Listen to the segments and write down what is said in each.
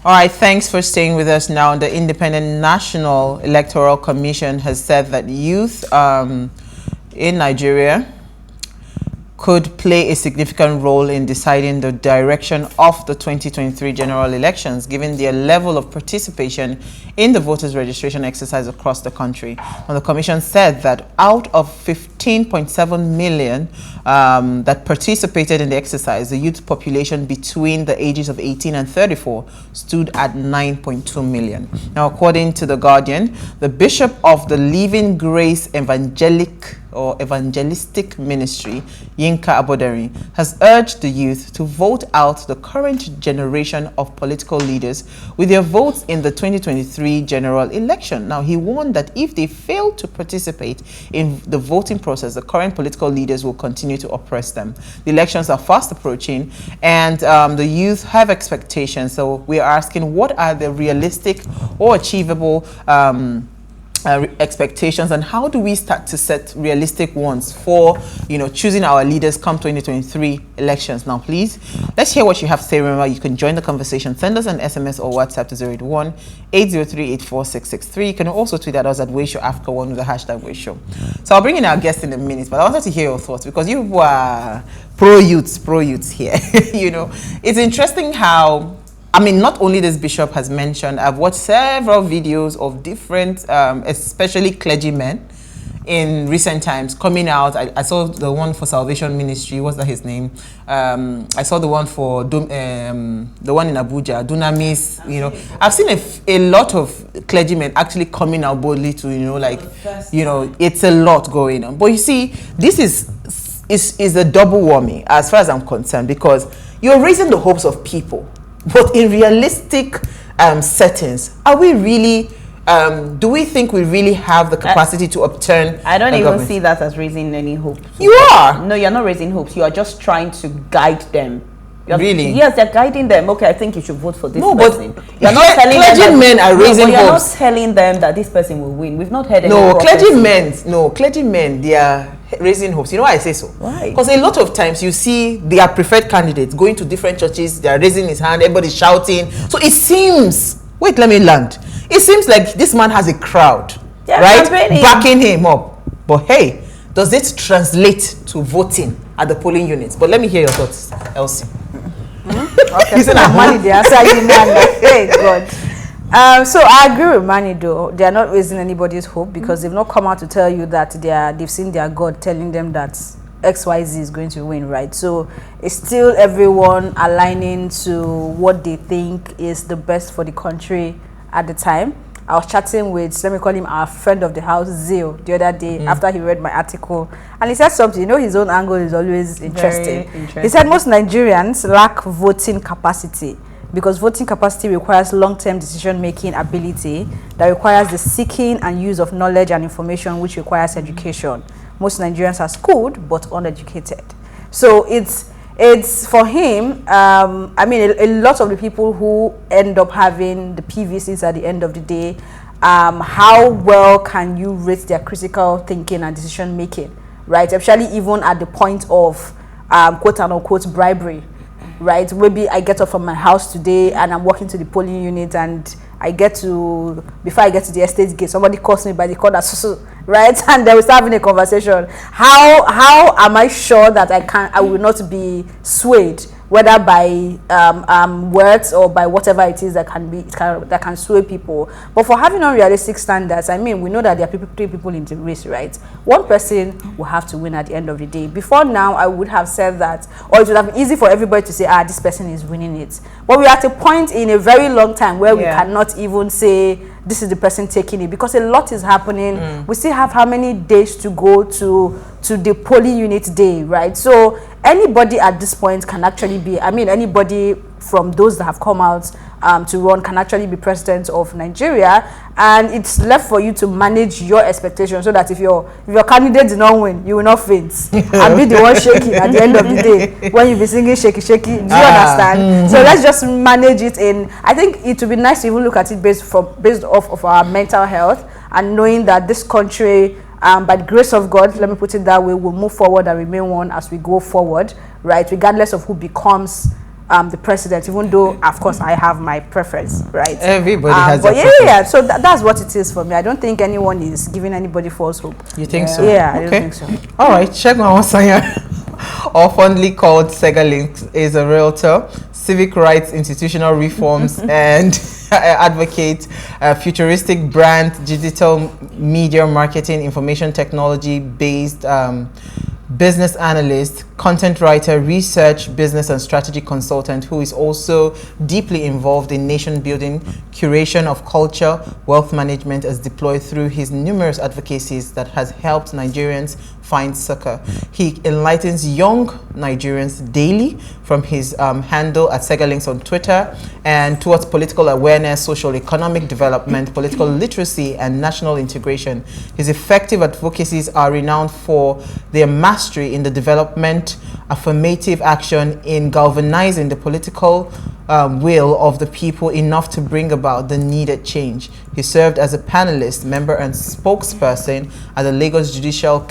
All right, thanks for staying with us now. The Independent National Electoral Commission has said that youth in Nigeria could play a significant role in deciding the direction of the 2023 general elections, given their level of participation in the voters' registration exercise across the country. And the Commission said that out of 15.7 million that participated in the exercise, the youth population between the ages of 18 and 34 stood at 9.2 million. Now, according to The Guardian, the Bishop of the Living Grace Evangelistic Ministry, Yinka Abodari, has urged the youth to vote out the current generation of political leaders with their votes in the 2023 general election. Now, he warned that if they fail to participate in the voting process, the current political leaders will continue to oppress them. The elections are fast approaching, and the youth have expectations. So we are asking, what are the realistic or achievable expectations, and how do we start to set realistic ones for choosing our leaders come 2023 elections? Now, please, let's hear what you have to say. Remember, you can join the conversation. Send us an SMS or WhatsApp to 081-803-84663. You can also tweet at us at WayShowAfrica1 with the hashtag WayShow. So I'll bring in our guest in a minute, but I wanted to hear your thoughts because you are pro-youths here. It's interesting how, not only this bishop has mentioned, I've watched several videos of different, especially clergymen in recent times coming out. I saw the one for Salvation Ministry. What's that his name? I saw the one for the one in Abuja, Dunamis. I've seen a lot of clergymen actually coming out boldly to, it's a lot going on. But you see, this is a double whammy as far as I'm concerned, because you're raising the hopes of people. But in realistic settings, are we really, do we think we really have the capacity to upturn I don't even see that as raising any hopes. You are? No, you're not raising hopes. You are just trying to guide them. Really? Yes, they're guiding them. Okay, I think you should vote for this person. But you're not telling clergymen are raising hopes. You're not telling them that this person will win. We've not heard any clergymen, they are raising hopes. You know why I say so? Why? Because a lot of times you see their preferred candidates going to different churches, they are raising his hand, everybody's shouting. So it seems, wait, let me land. It seems like this man has a crowd, right? Backing him up. But hey, does it translate to voting at the polling units? But let me hear your thoughts, Elsie. Okay, so money they are saying, hey God. So I agree with Manny though. They are not raising anybody's hope because they've not come out to tell you that they've seen their God telling them that XYZ is going to win, right? So it's still everyone aligning to what they think is the best for the country at the time. I was chatting with, let me call him our friend of the house, Zio, the other day after he read my article. And he said something, his own angle is always interesting. He said most Nigerians lack voting capacity because voting capacity requires long-term decision-making ability that requires the seeking and use of knowledge and information, which requires education. Most Nigerians are schooled but uneducated. So it's for him, a lot of the people who end up having the PVCs at the end of the day, how well can you rate their critical thinking and decision making, right? Especially even at the point of quote unquote bribery, right? Maybe I get up from my house today and I'm walking to the polling unit, and before I get to the estate gate, somebody calls me by the corner, right? And then we start having a conversation. How am I sure that I will not be swayed, whether by words or by whatever it is that can sway people? But for having unrealistic standards, we know that there are three people in the race, right? One person will have to win at the end of the day. Before now, I would have said that, or it would have been easy for everybody to say, this person is winning it. But we're at a point in a very long time where we cannot even say this is the person taking it, because a lot is happening. We still have how many days to go to the polling unit day, right? So anybody at this point can actually be, anybody from those that have come out to run can actually be president of Nigeria, and it's left for you to manage your expectations so that if your candidate did not win, you will not faint and be the one shaking at the end of the day when you be singing shaky shaky. Do you understand? So let's just manage it in. I think it would be nice to even look at it based off of our mental health, and knowing that this country, by the grace of God, let me put it that way, will move forward and remain one as we go forward, right? Regardless of who becomes the president, even though, of course, I have my preference, right? Everybody has but their yeah, preference. so that's what it is for me. I don't think anyone is giving anybody false hope. You think so? Yeah, I don't think so. All right, Segun Awosanya, or fondly called Segalink, is a realtor, civic rights, institutional reforms, and advocate, futuristic brand, digital media marketing, information technology based business analyst, content writer, research, business and strategy consultant who is also deeply involved in nation building, curation of culture, wealth management as deployed through his numerous advocacies that has helped Nigerians find succor. He enlightens young Nigerians daily from his handle at Segalinks on Twitter and towards political awareness, social economic development, political literacy, and national integration. His effective advocacies are renowned for their mastery in the development, affirmative action in galvanizing the political will of the people enough to bring about the needed change. He served as a panelist, member, and spokesperson at the Lagos Judicial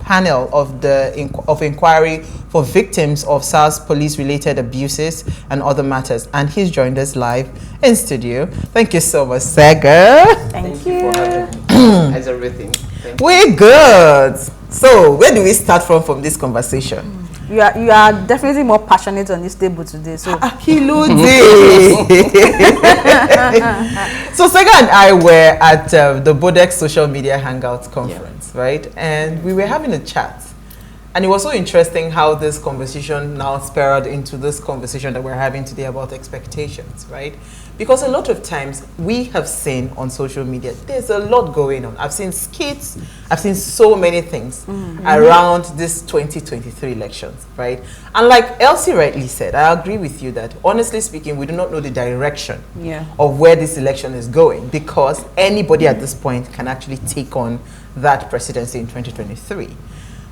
Panel of Inquiry for Victims of SARS police-related abuses and other matters. And he's joined us live in studio. Thank you so much, Sega. Thank you. For having me. How's everything? We're good. So, where do we start from this conversation? You are definitely more passionate on this table today. So So Sega and I were at the Bodex Social Media Hangouts Conference, right? And we were having a chat. And it was so interesting how this conversation now spiraled into this conversation that we're having today about expectations, right? Because a lot of times we have seen on social media, there's a lot going on. I've seen skits, I've seen so many things around this 2023 elections, right? And like Elsie rightly said, I agree with you that honestly speaking, we do not know the direction of where this election is going, because anybody at this point can actually take on that presidency in 2023.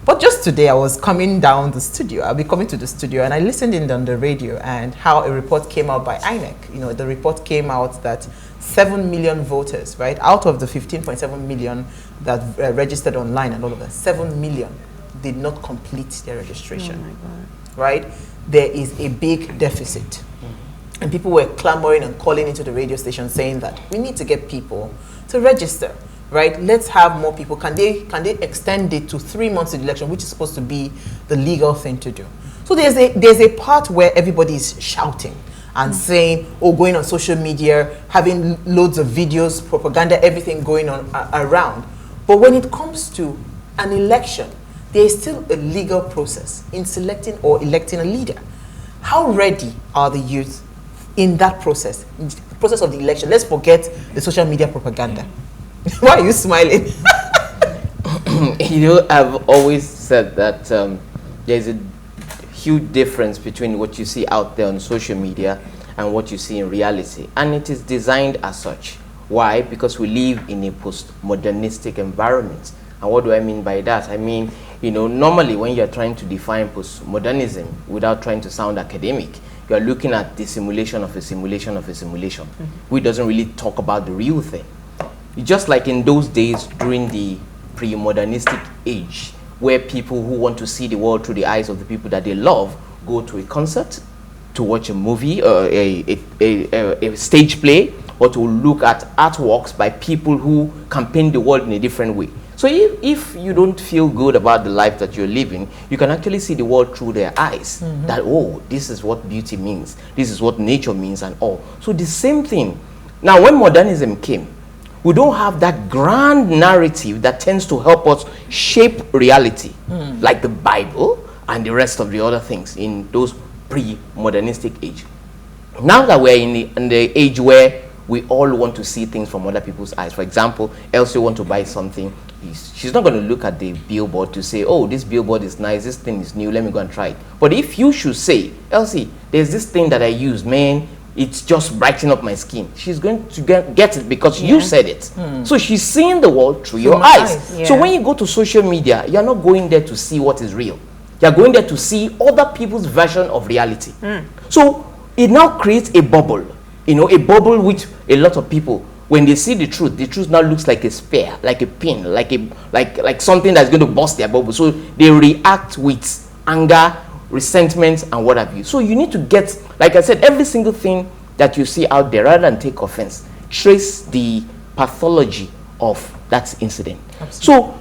But just today, I was coming down the studio. I'll be coming to the studio, and I listened in on the radio and how a report came out by INEC. You know, the report came out that 7 million voters, right, out of the 15.7 million that registered online and all of that, 7 million did not complete their registration. Oh my God. Right? There is a big deficit. And people were clamoring and calling into the radio station saying that we need to get people to register. Right, let's have more people. Can they extend it to 3 months of the election, which is supposed to be the legal thing to do? So there's a part where everybody is shouting and saying, oh, going on social media, having loads of videos, propaganda, everything going on around. But when it comes to an election, there is still a legal process in selecting or electing a leader. How ready are the youth in that process, in the process of the election? Let's forget the social media propaganda. Why are you smiling? You know, I've always said that there's a huge difference between what you see out there on social media and what you see in reality. And it is designed as such. Why? Because we live in a post-modernistic environment. And what do I mean by that? I mean, you know, normally when you're trying to define post-modernism without trying to sound academic, you're looking at the simulation of a simulation of a simulation, which doesn't really talk about the real thing. Just like in those days during the pre-modernistic age, where people who want to see the world through the eyes of the people that they love go to a concert, to watch a movie, or a stage play, or to look at artworks by people who can paint the world in a different way. So if you don't feel good about the life that you're living, you can actually see the world through their eyes. That, oh, this is what beauty means, this is what nature means and all. So the same thing. Now when modernism came, we don't have that grand narrative that tends to help us shape reality, like the Bible and the rest of the other things in those pre-modernistic age. Now that we're in the age where we all want to see things from other people's eyes. For example, Elsie wants to buy something. She's not going to look at the billboard to say, oh, this billboard is nice, this thing is new, let me go and try it. But if you should say, Elsie, there's this thing that I use, man, it's just brightening up my skin, she's going to get it because you said it. So she's seeing the world through your eyes. So when you go to social media, you're not going there to see what is real. You're going there to see other people's version of reality. So it now creates a bubble, you know, a bubble which a lot of people, when they see the truth now looks like a spear, like a pin, like something that's going to burst their bubble. So they react with anger, resentment, and what have you. So you need to get, like I said, every single thing that you see out there, rather than take offense, trace the pathology of that incident. Absolutely. So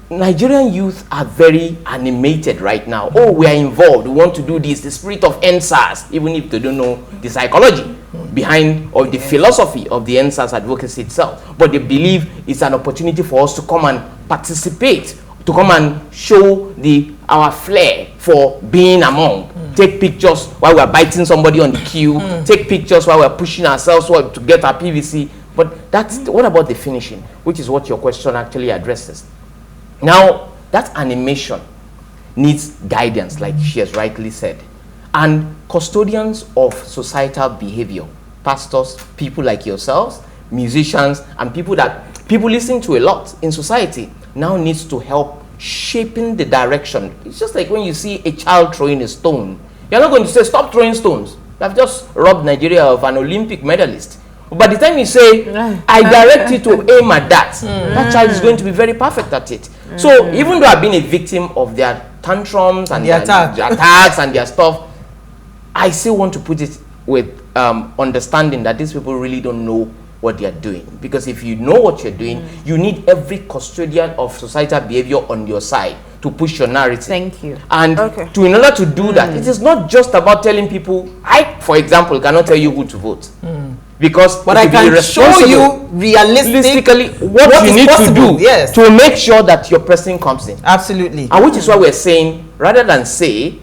Nigerian youth are very animated right now. Oh, we are involved, we want to do this, the spirit of EndSARS, even if they don't know the psychology behind or the philosophy of the EndSARS advocacy itself. But they believe it's an opportunity for us to come and participate, to come and show our flair for being among. Take pictures while we're biting somebody on the queue. Take pictures while we're pushing ourselves to get our PVC. But what about the finishing, which is what your question actually addresses. Now, that animation needs guidance, like she has rightly said. And custodians of societal behavior, pastors, people like yourselves, musicians, and people listen to a lot in society, now needs to help shaping the direction. It's just like when you see a child throwing a stone. You're not going to say, stop throwing stones. You have just robbed Nigeria of an Olympic medalist. But by the time you say, I direct you to aim at that, that child is going to be very perfect at it. So even though I've been a victim of their tantrums and their attacks and their stuff, I still want to put it with understanding that these people really don't know what they are doing. Because if you know what you're doing, you need every custodian of societal behavior on your side to push your narrative. Thank you. And in order to do that, it is not just about telling people, I, for example, cannot tell you who to vote. Because but I can show you realistically what you need to do to make sure that your person comes in. Absolutely. And which is why we're saying, rather than say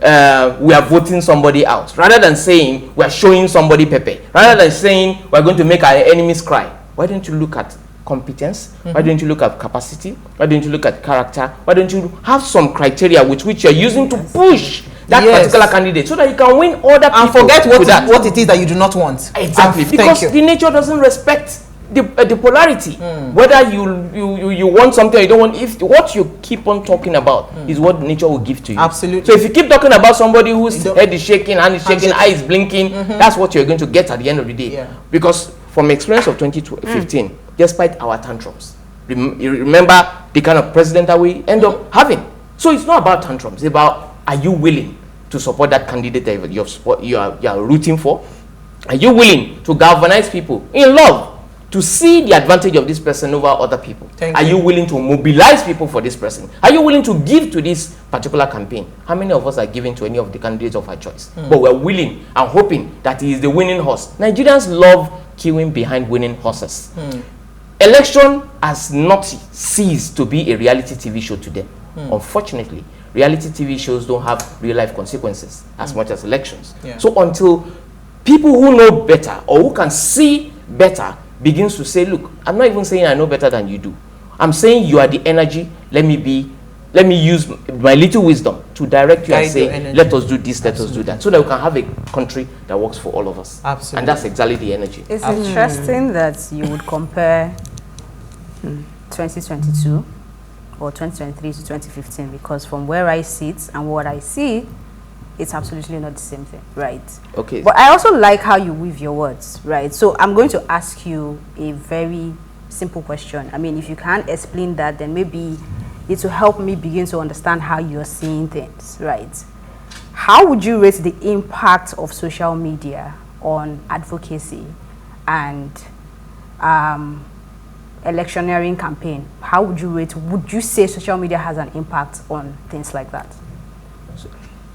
we are voting somebody out, rather than saying we are showing somebody Pepe, rather than saying we're going to make our enemies cry, why don't you look at competence? Why don't you look at capacity? Why don't you look at character? Why don't you have some criteria with which you're using to push that particular candidate so that you can win other people? And forget what it is that you do not want. Exactly. Because the nature doesn't respect the polarity. Whether you want something or you don't want, if what you keep on talking about is what nature will give to you. Absolutely. So if you keep talking about somebody whose head is shaking, hand is shaking, eye is blinking, that's what you're going to get at the end of the day. Because from experience of 2015, despite our tantrums, you remember the kind of president that we end up having. So it's not about tantrums. It's about, are you willing to support that candidate that you are rooting for? Are you willing to galvanize people in love to see the advantage of this person over other people? Are you willing to mobilize people for this person? Are you willing to give to this particular campaign? How many of us are giving to any of the candidates of our choice? But we're willing and hoping that he is the winning horse. Nigerians love queuing behind winning horses. Election has not ceased to be a reality TV show to them. Unfortunately, reality TV shows don't have real life consequences as much as elections. So until people who know better or who can see better begins to say, look, I'm not even saying I know better than you do. I'm saying you are the energy. Let me use my little wisdom to direct you and say, let us do this, let us do that, so that we can have a country that works for all of us. Absolutely. And that's exactly the energy. It's interesting that you would compare 2022 or 2023 to 2015, because from where I sit and what I see, it's absolutely not the same thing, right? Okay. But I also like how you weave your words, right? So I'm going to ask you a very simple question. I mean, if you can't explain that, then maybe it will help me begin to understand how you're seeing things, right? How would you rate the impact of social media on advocacy and electioneering campaign? How would you rate, would you say social media has an impact on things like that?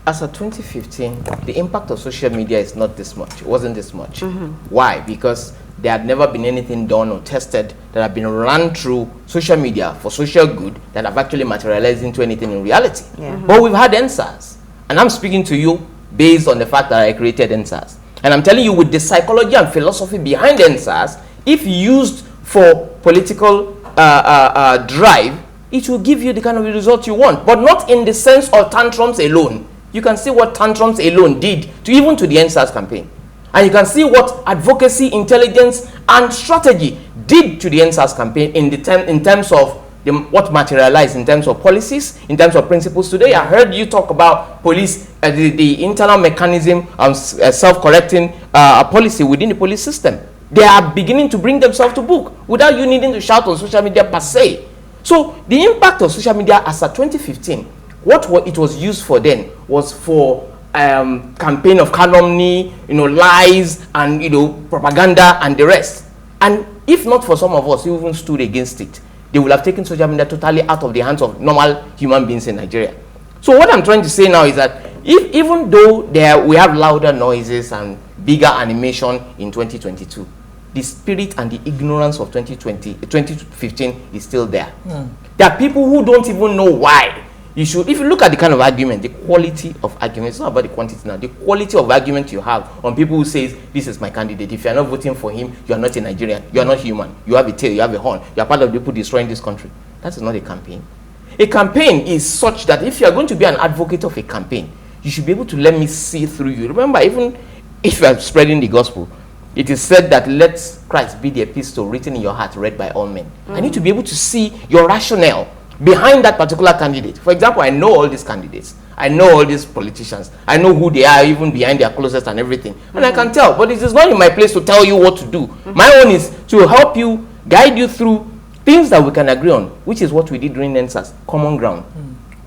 As of 2015, the impact of social media is not this much. It wasn't this much. Why? Because there had never been anything done or tested that have been run through social media for social good that have actually materialized into anything in reality. But we've had EndSARS. And I'm speaking to you based on the fact that I created EndSARS. And I'm telling you, with the psychology and philosophy behind EndSARS, if used for political drive, it will give you the kind of result you want, but not in the sense of tantrums alone. You can see what tantrums alone did to even to the EndSARS campaign. And you can see what advocacy, intelligence, and strategy did to the EndSARS campaign in terms of what materialized in terms of policies, in terms of principles. Today, I heard you talk about police, the internal mechanism of self-correcting policy within the police system. They are beginning to bring themselves to book without you needing to shout on social media per se. So the impact of social media as of 2015 what it was used for then was for campaign of calumny, lies, and propaganda and the rest. And if not for some of us who even stood against it, they would have taken social media totally out of the hands of normal human beings in Nigeria. So what I'm trying to say now is that even though we have louder noises and bigger animation in 2022, the spirit and the ignorance of 2015 is still there. There are people who don't even know why. If you look at the kind of argument, the quality of argument, it's not about the quantity now, the quality of argument you have on people who says, this is my candidate. If you're not voting for him, you are not a Nigerian, you are not human, you have a tail, you have a horn, you are part of the people destroying this country. That is not a campaign. A campaign is such that if you are going to be an advocate of a campaign, you should be able to let me see through you. Remember, even if you are spreading the gospel, it is said that let Christ be the epistle written in your heart, read by all men. I need to be able to see your rationale behind that particular candidate. For example, I know all these candidates. I know all these politicians. I know who they are, even behind their closets and everything. And I can tell, but it is not in my place to tell you what to do. My own is to help you, guide you through things that we can agree on, which is what we did during EndSARS, common ground.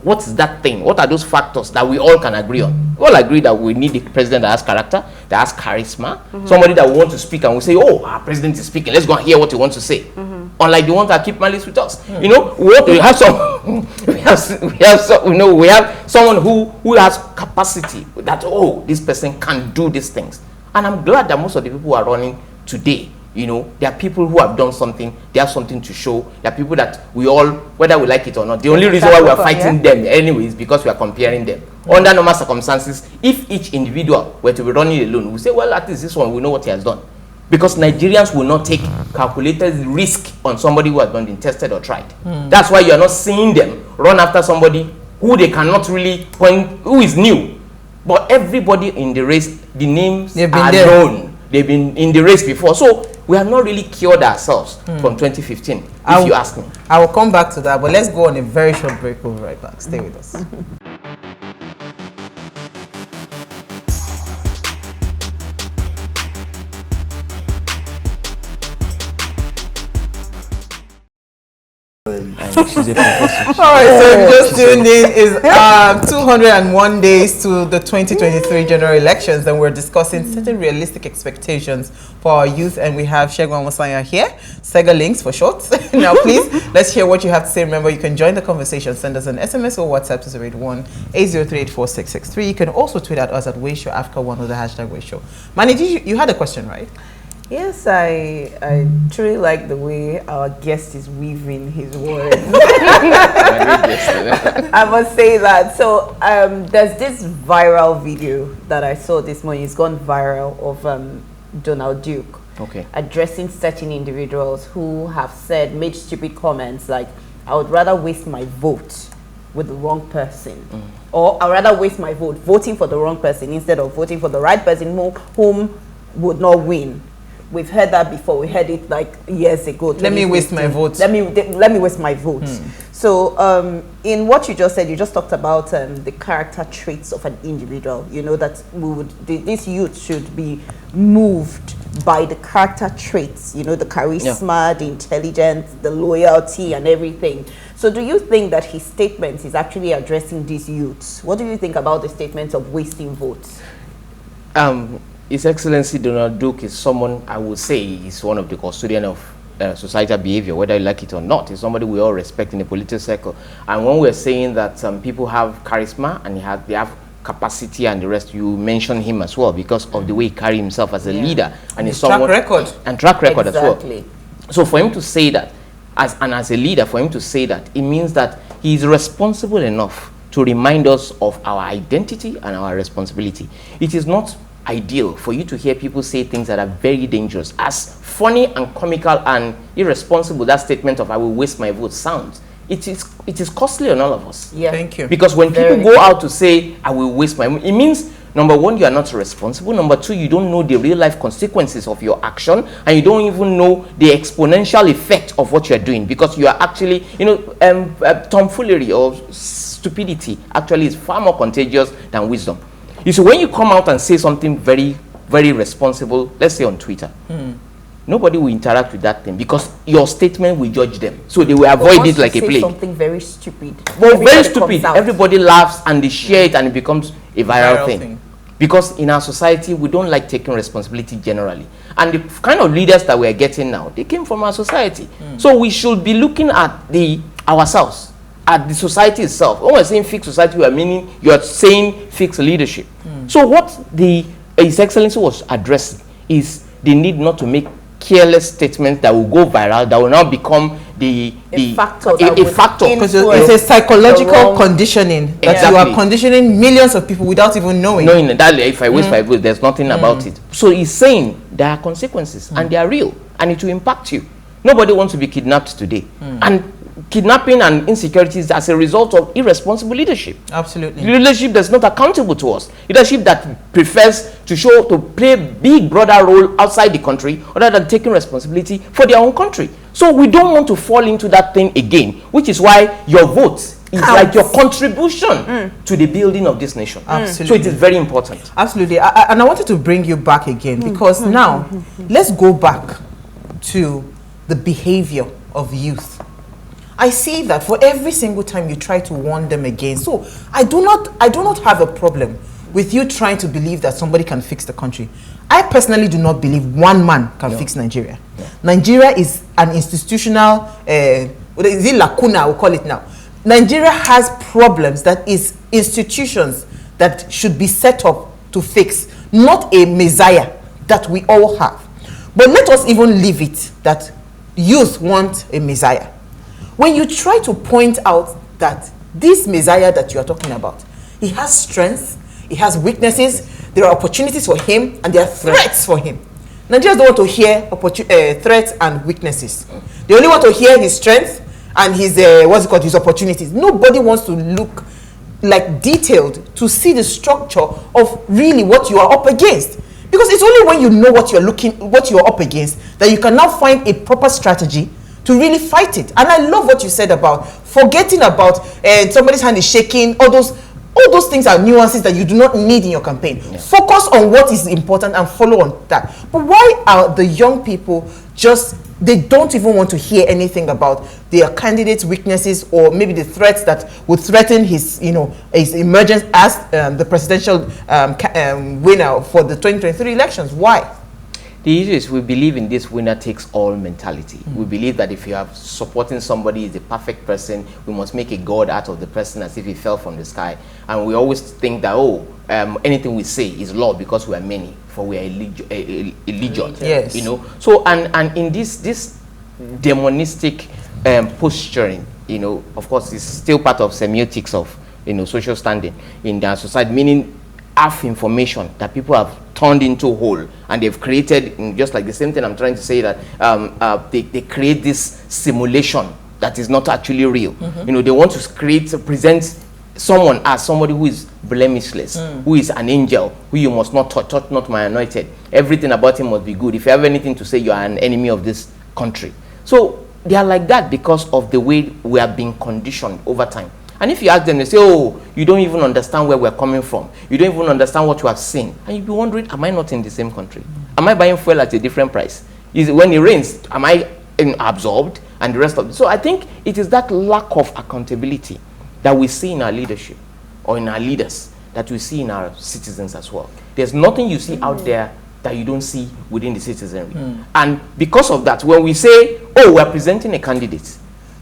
What's that thing? What are those factors that we all can agree on? We all agree that we need a president that has character, that has charisma, somebody that will want to speak and we say, oh, our president is speaking, let's go and hear what he wants to say. Unlike the ones that keep malice with us. We have some, we have someone who has capacity that, oh, this person can do these things. And I'm glad that most of the people who are running today, there are people who have done something, they have something to show. There are people that we all, whether we like it or not, the only reason why we are fighting them anyway is because we are comparing them. Under normal circumstances, if each individual were to be running alone, we say, well, at least this one, we know what he has done. Because Nigerians will not take calculated risk on somebody who has not been tested or tried. That's why you are not seeing them run after somebody who they cannot really point, who is new. But everybody in the race, the names are known. They've been in the race before. So we have not really cured ourselves from 2015, if you ask me. I will come back to that, but let's go on a very short break. We'll be right back. Stay with us. She's a professor. All right, so if you just tuned in, is 201 days to the 2023 general elections, and we're discussing certain realistic expectations for our youth, and we have Segun Awosanya here, Segalink for short. Now, please, let's hear what you have to say. Remember, you can join the conversation. Send us an SMS or WhatsApp to 081-803-84663. You can also tweet at us at WayShowAfrica1 with the hashtag WayShow. Manny, you had a question, right? Yes, I truly like the way our guest is weaving his words. I must say that. So there's this viral video that I saw this morning. It's gone viral of Donald Duke addressing certain individuals who have made stupid comments like, I would rather waste my vote with the wrong person, or I'd rather waste my vote voting for the wrong person instead of voting for the right person whom would not win. We've heard that before. We heard it like years ago. Let me waste my vote. Let me waste my vote. So in what you just said, you just talked about the character traits of an individual. That this youth should be moved by the character traits. The charisma, the intelligence, the loyalty, and everything. So do you think that his statement is actually addressing these youths? What do you think about the statement of wasting votes? His Excellency Donald Duke is someone, I would say, is one of the custodian of societal behavior, whether you like it or not. He's somebody we all respect in the political circle. And when we're saying that some people have charisma and they have capacity and the rest, you mention him as well because of the way he carries himself as a leader. And his track record. And track record as well. So for him to say that, as a leader, for him to say that, it means that he is responsible enough to remind us of our identity and our responsibility. It is not ideal for you to hear people say things that are very dangerous. As funny and comical and irresponsible that statement of I will waste my vote sounds, it is costly on all of us. Yeah. Thank you. Because when people go out to say I will waste my vote, it means number one, you are not responsible. Number two, you don't know the real life consequences of your action, and you don't even know the exponential effect of what you are doing, because you are actually, tomfoolery or stupidity actually is far more contagious than wisdom. You see, when you come out and say something very, very responsible, let's say on Twitter, nobody will interact with that thing because your statement will judge them. So they will avoid it like a plague. Something very stupid. Well, very stupid. Everybody laughs and they share it and it becomes a viral thing. Because in our society, we don't like taking responsibility generally. And the kind of leaders that we are getting now, they came from our society. So we should be looking at ourselves, at the society itself. When we're saying fixed society, we are meaning you are saying fixed leadership. So what His Excellency was addressing is the need not to make careless statements that will go viral, that will now become a factor. Because it's a psychological conditioning that you are conditioning millions of people without even knowing. Knowing that if I waste 5 votes, there's nothing about it. So he's saying there are consequences and they are real and it will impact you. Nobody wants to be kidnapped today. And kidnapping and insecurities as a result of irresponsible leadership. Absolutely. Leadership that's not accountable to us. Leadership that prefers to play a big brother role outside the country rather than taking responsibility for their own country. So we don't want to fall into that thing again, which is why your vote is like your contribution to the building of this nation. Absolutely. So it is very important. Absolutely. And I wanted to bring you back again because now let's go back to the behavior of youth. I see that for every single time you try to warn them again. So I do not have a problem with you trying to believe that somebody can fix the country. I personally do not believe one man can fix Nigeria. Nigeria is an institutional lacuna, we'll call it now. Nigeria has problems that is institutions that should be set up to fix, not a messiah that we all have. But let us even leave it that youth want a messiah. When you try to point out that this messiah that you are talking about, he has strengths, he has weaknesses, there are opportunities for him, and there are threats for him. Nigerians don't want to hear threats and weaknesses. They only want to hear his strengths and his his opportunities. Nobody wants to look like detailed to see the structure of really what you are up against. Because it's only when you know what you're up against that you can now find a proper strategy to really fight it. And I love what you said about forgetting about somebody's hand is shaking. All those things are nuances that you do not need in your campaign. Focus on what is important and follow on that. But why are the young people they don't even want to hear anything about their candidates' weaknesses or maybe the threats that would threaten his emergence as the presidential winner for the 2023 elections? Why? The issue is we believe in this winner-takes-all mentality. We believe that if you are supporting somebody is a perfect person, we must make a god out of the person as if he fell from the sky. And we always think that, anything we say is law because we are many, for we are a legion. Yes. So, and in this demonistic posturing, of course, it's still part of semiotics of, social standing in their society, meaning half information that people have turned into whole, and they've created, just like the same thing I'm trying to say, that they create this simulation that is not actually real. They want to present someone as somebody who is blemishless, who is an angel, who you must not touch not my anointed. Everything about him must be good. If you have anything to say, you are an enemy of this country. So they are like that because of the way we are being conditioned over time. And if you ask them, they say, you don't even understand where we're coming from. You don't even understand what you have seen. And you'll be wondering, am I not in the same country? Am I buying fuel at a different price? Is it when it rains, am I absorbed? And the rest of it. So I think it is that lack of accountability that we see in our leadership or in our leaders that we see in our citizens as well. There's nothing you see out there that you don't see within the citizenry. And because of that, when we say, we're presenting a candidate,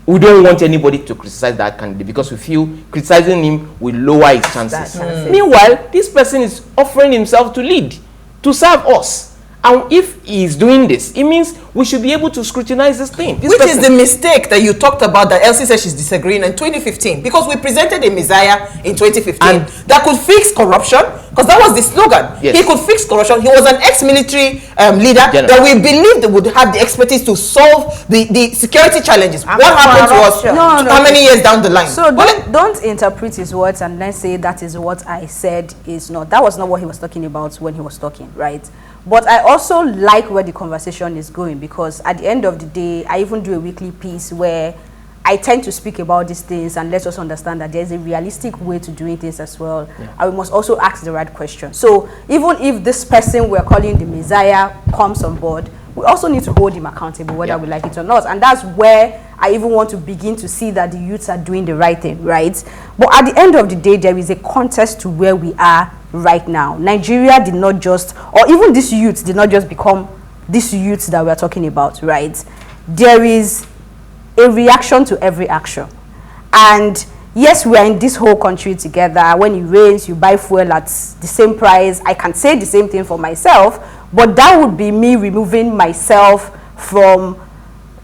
we don't want anybody to criticize that candidate because we feel criticizing him will lower his chances. Meanwhile, this person is offering himself to lead, to serve us. And if he's doing this, it means we should be able to scrutinize this thing. Which is the mistake that you talked about that Elsie said she's disagreeing in 2015. Because we presented a messiah in 2015 that could fix corruption. Because that was the slogan. Yes. He could fix corruption. He was an ex-military leader that we believed would have the expertise to solve the security challenges. What happened to us how many years down the line? So don't interpret his words and then say that is what I said is not. That was not what he was talking about when he was talking, right? But I also like where the conversation is going because at the end of the day, I even do a weekly piece where I tend to speak about these things and let us understand that there's a realistic way to doing things as well. And we must also ask the right question. So even if this person we're calling the Messiah comes on board, we also need to hold him accountable, whether we like it or not. And that's where I even want to begin to see that the youths are doing the right thing, right? But at the end of the day, there is a context to where we are right now. Nigeria did not just, or even these youths did not just become these youths that we're talking about, right? There is a reaction to every action. And yes, we are in this whole country together. When it rains, you buy fuel at the same price. I can say the same thing for myself, but that would be me removing myself from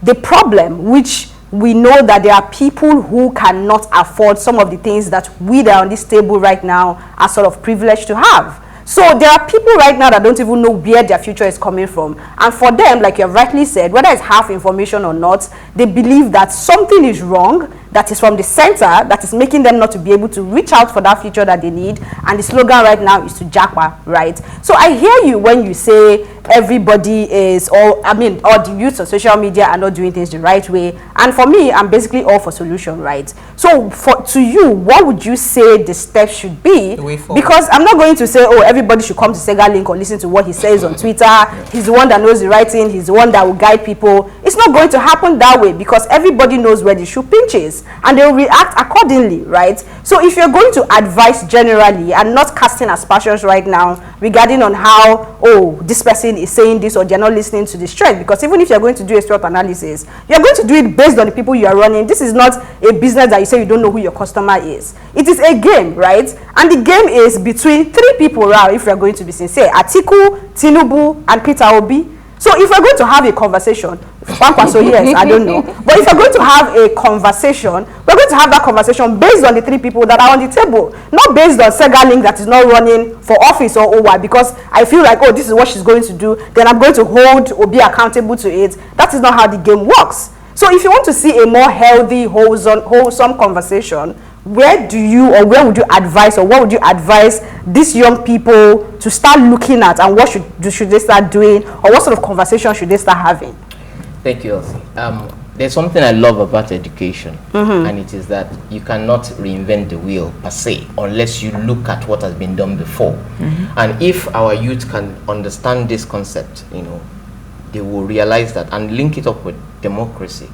the problem, which we know that there are people who cannot afford some of the things that we that are on this table right now are sort of privileged to have. So there are people right now that don't even know where their future is coming from. And for them, like you have rightly said, whether it's half information or not, they believe that something is wrong, that is from the center, that is making them not to be able to reach out for that future that they need. And the slogan right now is to japa, right? So I hear you when you say everybody is, all the youths on social media are not doing things the right way. And for me, I'm basically all for solution, right? So to you, what would you say the steps should be? Because I'm not going to say, oh, everybody should come to Segalink or listen to what he says on Twitter. He's the one that knows the right thing. He's the one that will guide people. It's not going to happen that way, because everybody knows where the shoe pinches and they'll react accordingly, right? So if you're going to advise generally and not casting aspersions right now regarding on how, oh, this person is saying this or they're not listening to the strength, because even if you're going to do a SWOT analysis, you're going to do it based on the people you are running. This is not a business that you say you don't know who your customer is. It is a game, right? And the game is between three people now, if we're going to be sincere: Atiku, Tinubu, and Peter Obi. So if we're going to have a conversation, yes, I don't know. But if we're going to have a conversation, we're going to have that conversation based on the three people that are on the table, not based on Segalink that is not running for office or OY, because I feel like, oh, this is what she's going to do, then I'm going to hold or be accountable to it. That is not how the game works. So if you want to see a more healthy, wholesome conversation, where would you advise, or what would you advise these young people to start looking at, and what should they start doing, or what sort of conversation should they start having? Thank you, Elsie. There's something I love about education, and it is that you cannot reinvent the wheel per se unless you look at what has been done before. And if our youth can understand this concept, they will realize that and link it up with democracy.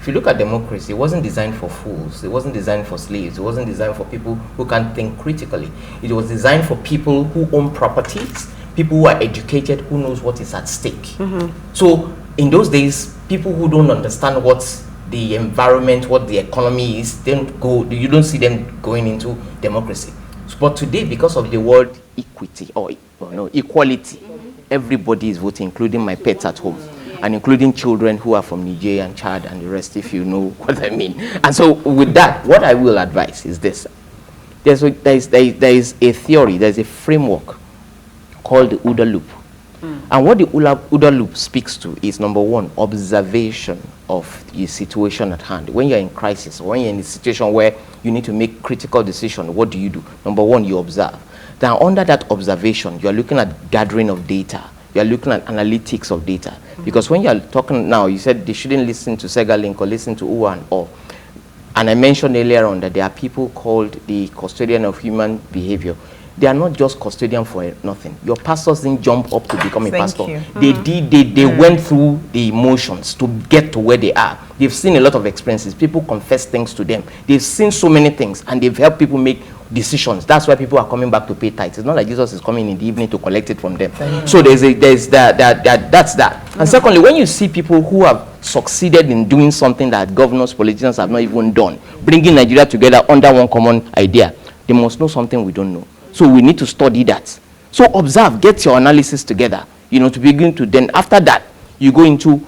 If you look at democracy, it wasn't designed for fools. It wasn't designed for slaves. It wasn't designed for people who can't think critically. It was designed for people who own properties, people who are educated, who knows what is at stake. So in those days, people who don't understand what the environment, what the economy is, you don't see them going into democracy. But today, because of the word equity or equality, everybody is voting, including my pets at home, and including children who are from Niger and Chad and the rest, if you know what I mean. And so with that, what I will advise is this. There is a theory, there's a framework called the OODA loop. And what the OODA loop speaks to is, number one, observation of the situation at hand. When you're in crisis, or when you're in a situation where you need to make critical decisions, what do you do? Number one, you observe. Then under that observation, you're looking at gathering of data. You're looking at analytics of data. Because when you're talking now, you said they shouldn't listen to Segalink or listen to who and all. And I mentioned earlier on that there are people called the custodian of human behavior. They are not just custodian for nothing. Your pastors didn't jump up to become a pastor. They went through the emotions to get to where they are. They've seen a lot of experiences. People confess things to them. They've seen so many things, and they've helped people make decisions. That's why people are coming back to pay tithes. It's not like Jesus is coming in the evening to collect it from them. So that's that. And secondly, when you see people who have succeeded in doing something that governors, politicians have not even done, bringing Nigeria together under one common idea, they must know something we don't know. So we need to study that. So observe, get your analysis together, to begin to, then after that, you go into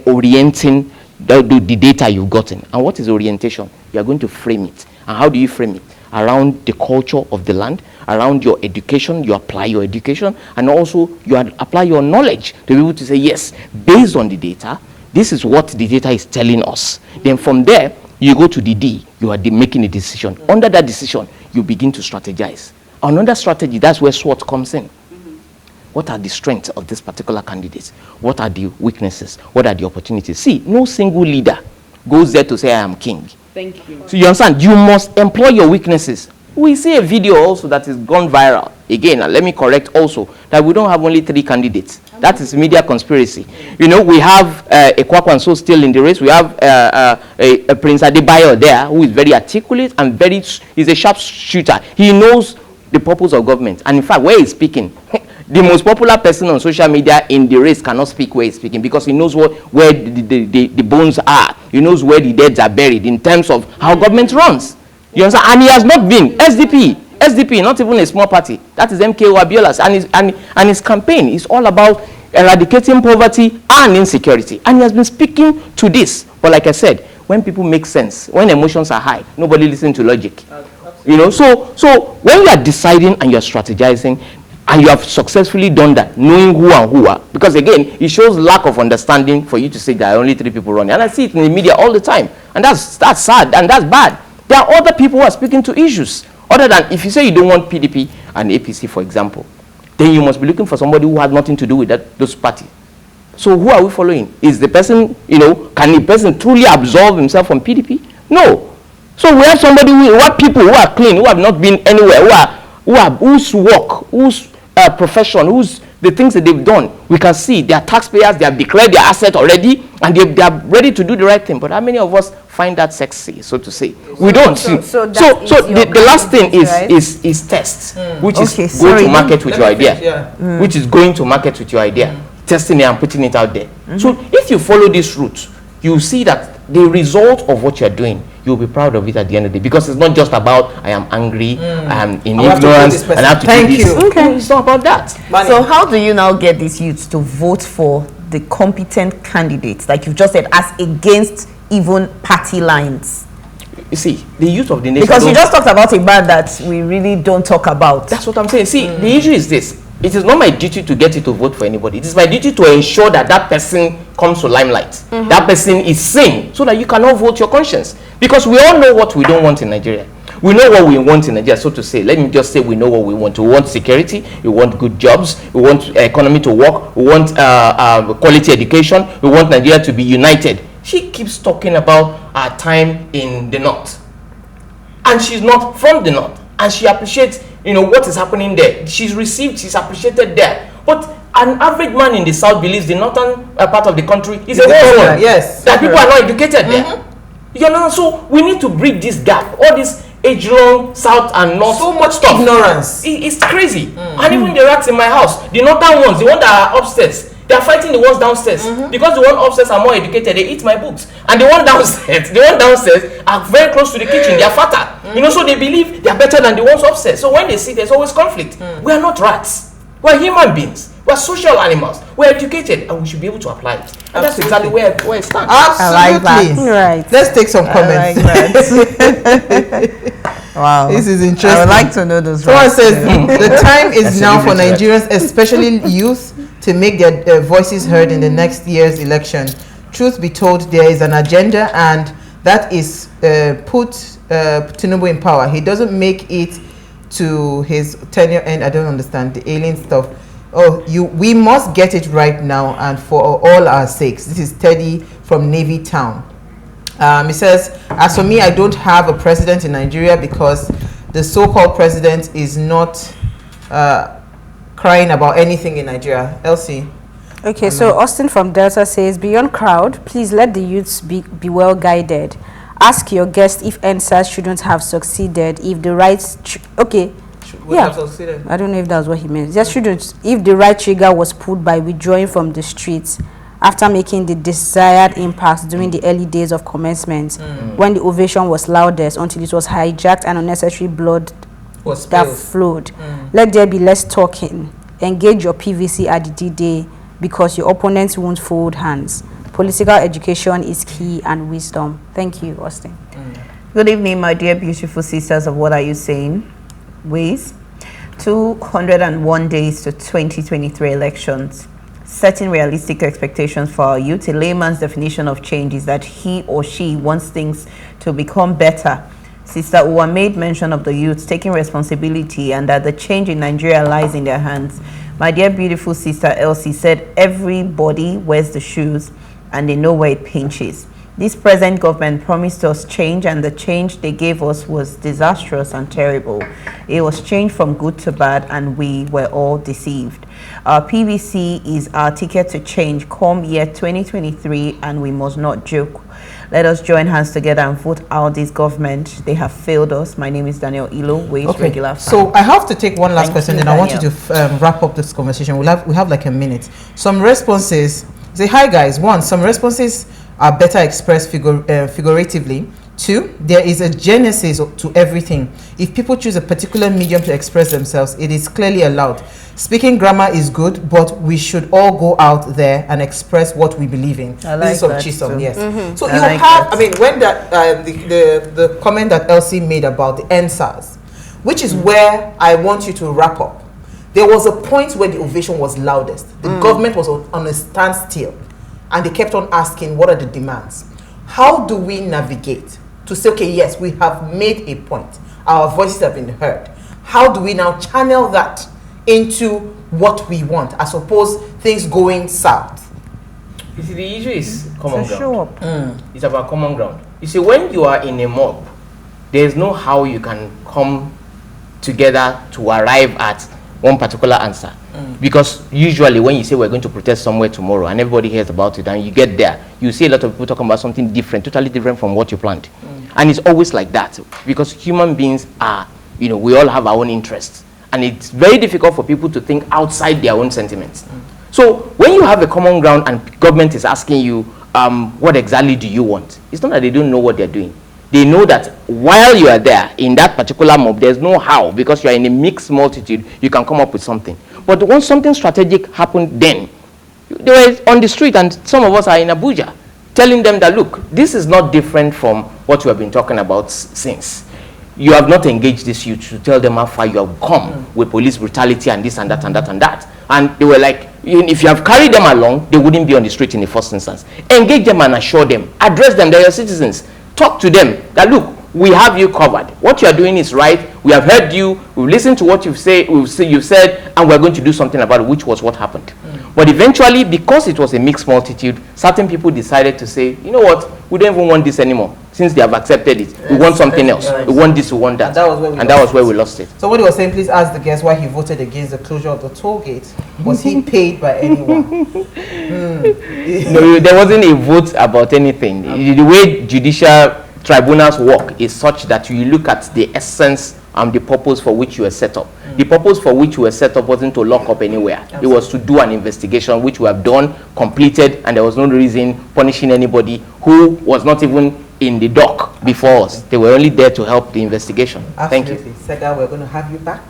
orienting the data you've gotten. And what is orientation? You are going to frame it. And how do you frame it? Around the culture of the land, around your education, you apply your education, and also you apply your knowledge to be able to say, yes, based on the data, this is what the data is telling us. Then from there, you go to the D, you are making a decision. Under that decision, you begin to strategize. Another strategy, that's where SWOT comes in. What are the strengths of this particular candidate? What are the weaknesses? What are the opportunities? See, no single leader goes there to say, I am king. Thank you. So you understand, you must employ your weaknesses. We see a video also that is gone viral again, let me correct also, that we don't have only 3 candidates. That is media conspiracy. You know, we have a Kwakwanso still in the race. We have a Prince Adebayo there, who is very articulate and he's a sharp shooter. He knows the purpose of government. And in fact, where he's speaking, the most popular person on social media in the race cannot speak where he's speaking, because he knows where the bones are. He knows where the deads are buried in terms of how government runs. You understand? And he has not been SDP, not even a small party. That is MKO Abiola's, and his campaign is all about eradicating poverty and insecurity. And he has been speaking to this. But like I said, when people make sense, when emotions are high, nobody listens to logic. You know, so when you are deciding and you are strategizing, and you have successfully done that, knowing who and who are, because again, it shows lack of understanding for you to say there are only 3 people running. And I see it in the media all the time. And that's sad and that's bad. There are other people who are speaking to issues. Other than, if you say you don't want PDP and APC, for example, then you must be looking for somebody who has nothing to do with those parties. So who are we following? Is the person, you know, can the person truly absolve himself from PDP? No. So we have somebody people who are clean, who have not been anywhere, whose work, whose profession, whose the things that they've done, we can see they are taxpayers, they have declared their asset already, and they are ready to do the right thing. But how many of us find that sexy, so to say? We don't. So the last thing is test, which is going to market with your idea, which is going to market with your idea, testing it and putting it out there. So if you follow this route, you see that the result of what you're doing, you'll be proud of it at the end of the day, because it's not just about I am angry, I am in ignorance, and I have to do this. Okay. It's not about that. So how do you now get these youths to vote for the competent candidates, like you've just said, as against even party lines? You see, the youth of the nation, because you just talked about a man that we really don't talk about. That's what I'm saying. See, the issue is this: it is not my duty to get you to vote for anybody. It is my duty to ensure that that person comes to limelight. That person is sane, so that you cannot vote your conscience. Because we all know what we don't want in Nigeria. We know what we want in Nigeria, so to say. Let me just say we know what we want. We want security, we want good jobs, we want economy to work, we want quality education, we want Nigeria to be united. She keeps talking about our time in the north. And she's not from the north. And she appreciates, you know, what is happening there. She's appreciated there. But an average man in the south believes the northern part of the country is a war zone. Yes. That people are not educated there. You know, so we need to bridge this gap. All this age-long south and north. So much stuff. Ignorance. It's crazy. And even the rats in my house, the northern ones, the ones that are upstairs, they are fighting the ones downstairs. Because the ones upstairs are more educated, they eat my books. And the ones downstairs are very close to the kitchen, they are fatter. You know, so they believe they are better than the ones upstairs. So when they see there's always conflict. We are not rats. We are human beings. We are social animals. We are educated, and we should be able to apply it. And that's exactly where it stands. Absolutely. I like that. Right. Let's take some comments. Wow. This is interesting. I would like to know those. Someone says the time is now for Nigerians, especially youth, to make their voices heard in the next year's election. Truth be told, there is an agenda, and that is put Tinubu in power. He doesn't make it to his tenure end. I don't understand the alien stuff. We must get it right now, and for all our sakes. This is Teddy from Navy Town. He says, as for me, I don't have a president in Nigeria because the so-called president is not crying about anything in Nigeria. Elsie? Okay, so Austin from Delta says, beyond crowd, please let the youths be well guided. Ask your guest if EndSARS shouldn't have succeeded if the right... Have succeeded. I don't know if that's what he meant. Just shouldn't, if the right trigger was pulled by withdrawing from the streets after making the desired impact during the early days of commencement, when the ovation was loudest, until it was hijacked and unnecessary blood that flowed. Let there be less talking. Engage your PVC at the D-Day, because your opponents won't fold hands. Political education is key, and wisdom. Thank you, Austin. Good evening, my dear beautiful sisters of What Are You Saying? Ways. 201 days to 2023 elections. Setting realistic expectations for our youth. A layman's definition of change is that he or she wants things to become better. Sister Uwa made mention of the youth taking responsibility and that the change in Nigeria lies in their hands. My dear beautiful sister Elsie said everybody wears the shoes and they know where it pinches. This present government promised us change, and the change they gave us was disastrous and terrible. It was change from good to bad, and we were all deceived. Our PVC is our ticket to change come year 2023, and we must not joke. Let us join hands together and vote out this government. They have failed us. My name is Daniel Ilo, regular fan. So I have to take one last question, then I want you to wrap up this conversation. We have like a minute. Some responses say, hi guys. One, some responses are better expressed figuratively. Two, there is a genesis to everything. If people choose a particular medium to express themselves, it is clearly allowed. Speaking grammar is good, but we should all go out there and express what we believe in. This is of Chisom, yes. So you have, I mean, when that the comment that Elsie made about the EndSARS, which is where I want you to wrap up. There was a point where the ovation was loudest. The government was on a standstill, and they kept on asking, what are the demands? How do we navigate to say, okay, yes, we have made a point. Our voices have been heard. How do we now channel that into what we want, as opposed things going south? You see, the issue is common ground. It's about common ground. You see, when you are in a mob, there's no how you can come together to arrive at one particular answer. Because usually when you say we're going to protest somewhere tomorrow and everybody hears about it and you get there, you see a lot of people talking about something different, totally different from what you planned. And it's always like that, because human beings are, we all have our own interests. And it's very difficult for people to think outside their own sentiments. So when you have a common ground and government is asking you, what exactly do you want? It's not that they don't know what they're doing. They know that while you are there in that particular mob, there's no how, because you are in a mixed multitude, you can come up with something. But once something strategic happened then, they were on the street, and some of us are in Abuja, telling them that, look, this is not different from what you have been talking about since. You have not engaged this youth to tell them how far you have come with police brutality and this and that and that and that. And they were like, if you have carried them along, they wouldn't be on the street in the first instance. Engage them and assure them. Address them. They're your citizens. Talk to them that, look, we have you covered. What you are doing is right. We have heard you. We've listened to what you've said, and we're going to do something about it, which was what happened. But eventually, because it was a mixed multitude, certain people decided to say, you know what, we don't even want this anymore. Since they have accepted it, we want something else. We want this, we want that. And that was where we lost it. So what he was saying, please ask the guest why he voted against the closure of the toll gate. Was he paid by anyone? No, there wasn't a vote about anything. The way judicial tribunals work is such that you look at the essence and the purpose for which you were set up. The purpose for which you were set up wasn't to lock up anywhere. Absolutely. It was to do an investigation, which we have done, completed, and there was no reason punishing anybody who was not even in the dock before us. They were only there to help the investigation. Absolutely. Thank you. Sega, we're going to have you back.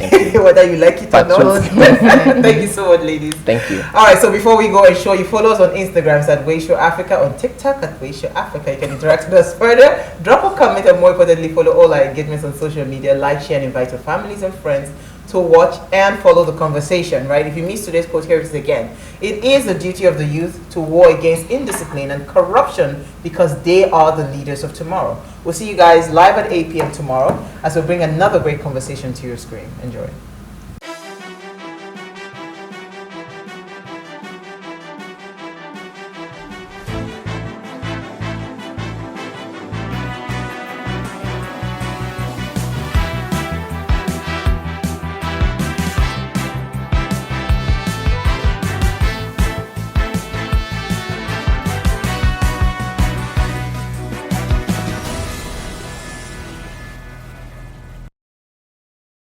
Whether you like it or not. Thank you so much, ladies. Thank you. All right, so before we go, ensure you follow us on Instagram at PlusTvAfrica, on TikTok at PlusTvAfrica. You can interact with us further, drop a comment, and more importantly, follow all our engagements on social media. Like, share, and invite your families and friends to watch and follow the conversation, right? If you missed today's quote, here it is again. It is the duty of the youth to war against indiscipline and corruption, because they are the leaders of tomorrow. We'll see you guys live at 8 p.m. tomorrow as we bring another great conversation to your screen. Enjoy.